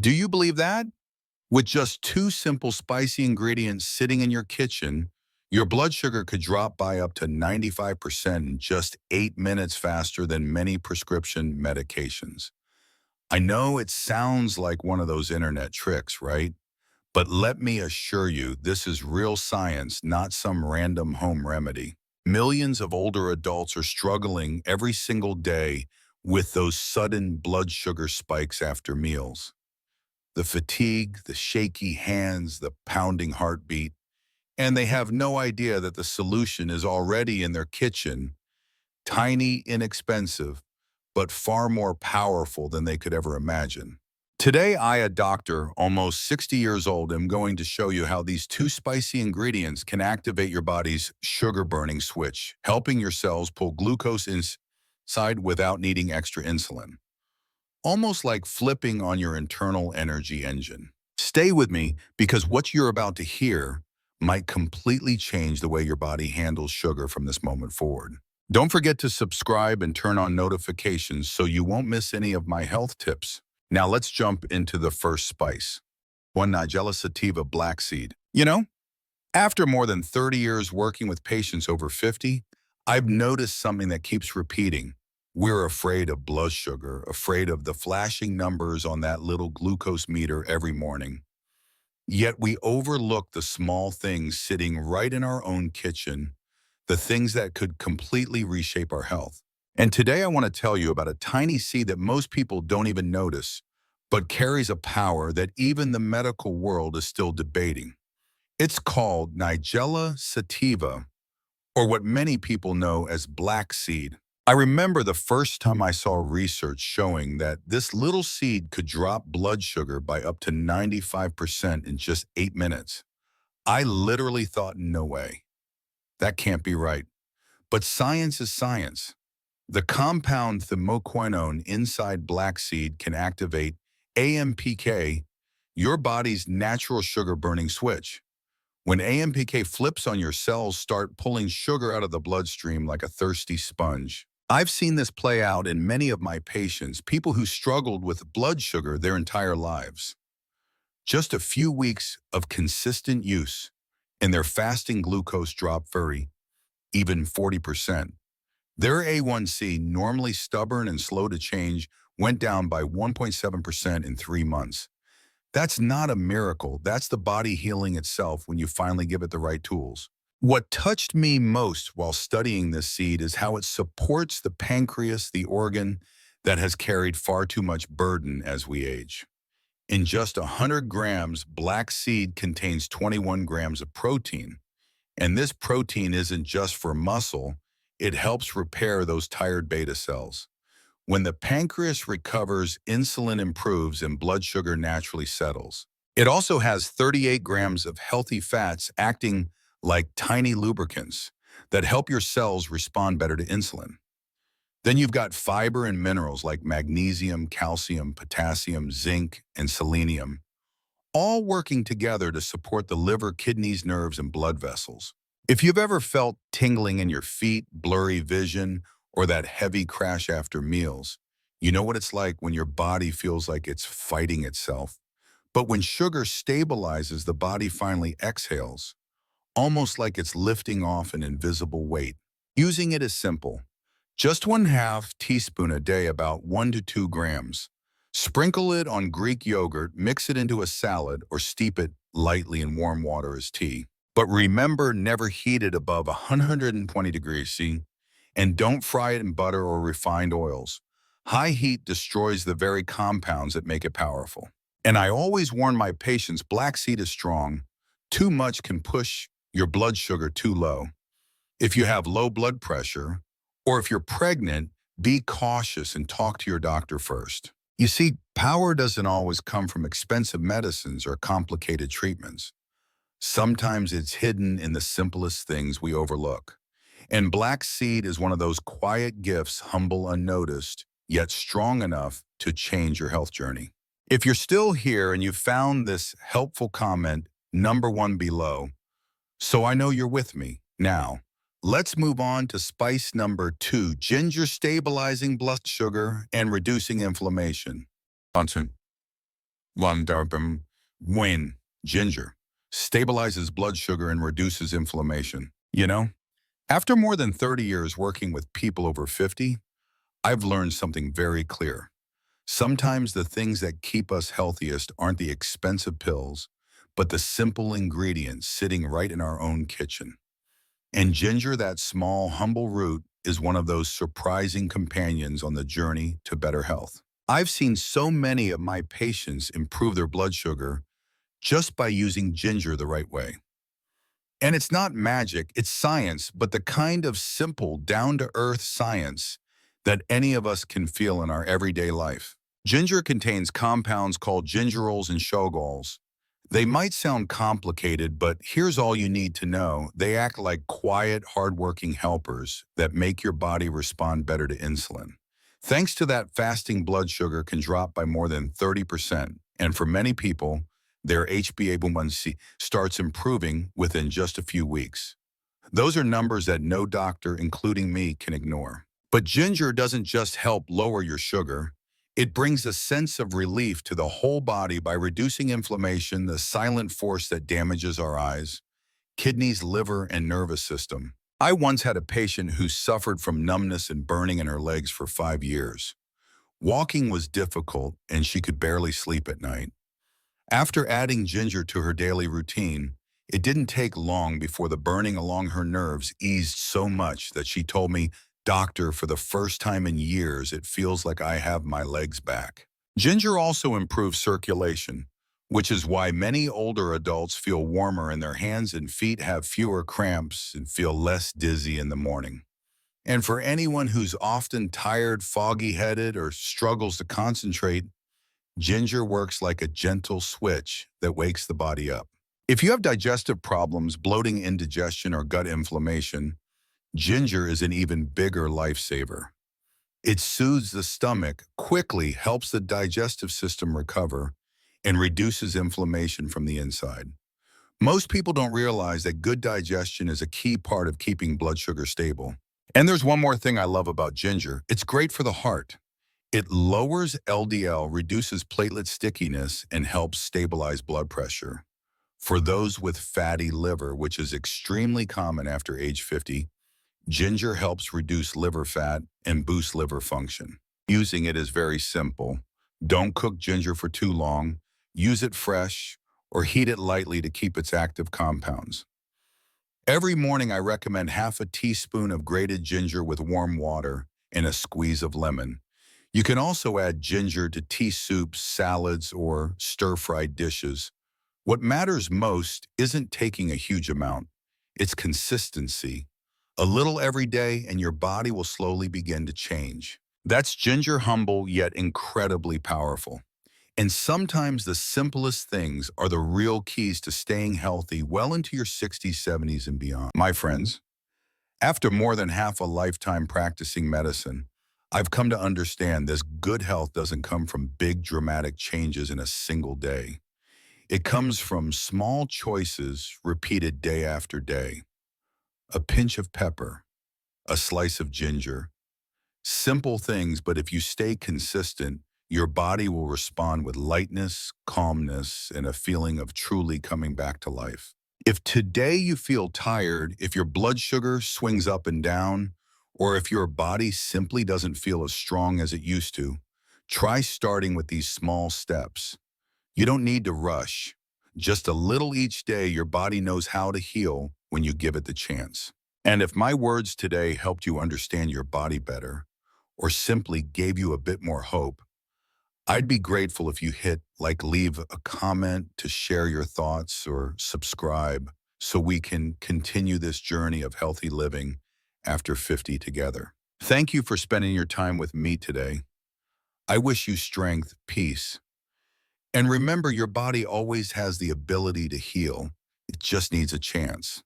Do you believe that? With just two simple spicy ingredients sitting in your kitchen, your blood sugar could drop by up to 95% in just 8 minutes faster than many prescription medications. I know it sounds like one of those internet tricks, right? But let me assure you, this is real science, not some random home remedy. Millions of older adults are struggling every single day with those sudden blood sugar spikes after meals. The fatigue, the shaky hands, the pounding heartbeat, and they have no idea that the solution is already in their kitchen, tiny, inexpensive, but far more powerful than they could ever imagine. Today, I, a doctor, almost 60 years old, am going to show you how these two spicy ingredients can activate your body's sugar-burning switch, helping your cells pull glucose inside without needing extra insulin. Almost like flipping on your internal energy engine. Stay with me because what you're about to hear might completely change the way your body handles sugar from this moment forward. Don't forget to subscribe and turn on notifications so you won't miss any of my health tips. Now let's jump into the first spice, one Nigella sativa black seed. After more than 30 years working with patients over 50, I've noticed something that keeps repeating. We're afraid of blood sugar, afraid of the flashing numbers on that little glucose meter every morning. Yet we overlook the small things sitting right in our own kitchen, the things that could completely reshape our health. And today I want to tell you about a tiny seed that most people don't even notice, but carries a power that even the medical world is still debating. It's called Nigella sativa, or what many people know as black seed. I remember the first time I saw research showing that this little seed could drop blood sugar by up to 95% in just 8 minutes. I literally thought, no way. That can't be right. But science is science. The compound thymoquinone inside black seed can activate AMPK, your body's natural sugar-burning switch. When AMPK flips on, your cells start pulling sugar out of the bloodstream like a thirsty sponge. I've seen this play out in many of my patients, people who struggled with blood sugar their entire lives. Just a few weeks of consistent use, and their fasting glucose dropped even 40%. Their A1C, normally stubborn and slow to change, went down by 1.7% in 3 months. That's not a miracle. That's the body healing itself when you finally give it the right tools. What touched me most while studying this seed is how it supports the pancreas, the organ that has carried far too much burden as we age. In just 100 grams, black seed contains 21 grams of protein. And this protein isn't just for muscle, it helps repair those tired beta cells. When the pancreas recovers, insulin improves and blood sugar naturally settles. It also has 38 grams of healthy fats acting like tiny lubricants that help your cells respond better to insulin. Then you've got fiber and minerals like magnesium, calcium, potassium, zinc, and selenium, all working together to support the liver, kidneys, nerves, and blood vessels. If you've ever felt tingling in your feet, blurry vision, or that heavy crash after meals, you know what it's like when your body feels like it's fighting itself. But when sugar stabilizes, the body finally exhales, almost like it's lifting off an invisible weight. Using it is simple. Just 1/2 teaspoon a day, about 1 to 2 grams. Sprinkle it on Greek yogurt, mix it into a salad, or steep it lightly in warm water as tea. But remember, never heat it above 120 degrees C, and don't fry it in butter or refined oils. High heat destroys the very compounds that make it powerful. And I always warn my patients, black seed is strong. Too much can push your blood sugar too low. If you have low blood pressure, or if you're pregnant, be cautious and talk to your doctor first. You see, power doesn't always come from expensive medicines or complicated treatments. Sometimes it's hidden in the simplest things we overlook. And black seed is one of those quiet gifts, humble, unnoticed, yet strong enough to change your health journey. If you're still here and you found this helpful, comment number 1 below, so I know you're with me. Now, let's move on to spice number 2, ginger, stabilizing blood sugar and reducing inflammation. Johnson. When ginger stabilizes blood sugar and reduces inflammation. You know, after more than 30 years working with people over 50, I've learned something very clear. Sometimes the things that keep us healthiest aren't the expensive pills, but the simple ingredients sitting right in our own kitchen. And ginger, that small, humble root, is one of those surprising companions on the journey to better health. I've seen so many of my patients improve their blood sugar just by using ginger the right way. And it's not magic, it's science, but the kind of simple, down-to-earth science that any of us can feel in our everyday life. Ginger contains compounds called gingerols and shogols. They might sound complicated, but here's all you need to know. They act like quiet, hardworking helpers that make your body respond better to insulin. Thanks to that, fasting blood sugar can drop by more than 30%. And for many people, their HbA1c starts improving within just a few weeks. Those are numbers that no doctor, including me, can ignore. But ginger doesn't just help lower your sugar. It brings a sense of relief to the whole body by reducing inflammation, the silent force that damages our eyes, kidneys, liver, and nervous system. I once had a patient who suffered from numbness and burning in her legs for 5 years. Walking was difficult, and she could barely sleep at night. After adding ginger to her daily routine, it didn't take long before the burning along her nerves eased so much that she told me, "Doctor, for the first time in years, it feels like I have my legs back." Ginger also improves circulation, which is why many older adults feel warmer in their hands and feet, have fewer cramps, and feel less dizzy in the morning. And for anyone who's often tired, foggy-headed, or struggles to concentrate, ginger works like a gentle switch that wakes the body up. If you have digestive problems, bloating, indigestion, or gut inflammation, ginger is an even bigger lifesaver. It soothes the stomach, quickly helps the digestive system recover, and reduces inflammation from the inside. Most people don't realize that good digestion is a key part of keeping blood sugar stable. And there's one more thing I love about ginger. It's great for the heart. It lowers LDL, reduces platelet stickiness, and helps stabilize blood pressure. For those with fatty liver, which is extremely common after age 50, ginger helps reduce liver fat and boost liver function. Using it is very simple. Don't cook ginger for too long. Use it fresh or heat it lightly to keep its active compounds. Every morning, I recommend half a teaspoon of grated ginger with warm water and a squeeze of lemon. You can also add ginger to tea soups, salads, or stir-fried dishes. What matters most isn't taking a huge amount. It's consistency. A little every day and your body will slowly begin to change. That's ginger, humble yet incredibly powerful. And sometimes the simplest things are the real keys to staying healthy well into your 60s, 70s, and beyond. My friends, after more than half a lifetime practicing medicine, I've come to understand this good health doesn't come from big dramatic changes in a single day. It comes from small choices repeated day after day. A pinch of pepper, a slice of ginger. Simple things, but if you stay consistent, your body will respond with lightness, calmness, and a feeling of truly coming back to life. If today you feel tired, if your blood sugar swings up and down, or if your body simply doesn't feel as strong as it used to, try starting with these small steps. You don't need to rush. Just a little each day, your body knows how to heal when you give it the chance. And if my words today helped you understand your body better, or simply gave you a bit more hope, I'd be grateful if you hit like, leave a comment to share your thoughts, or subscribe so we can continue this journey of healthy living after 50 together. Thank you for spending your time with me today. I wish you strength, peace, and remember, your body always has the ability to heal. It just needs a chance.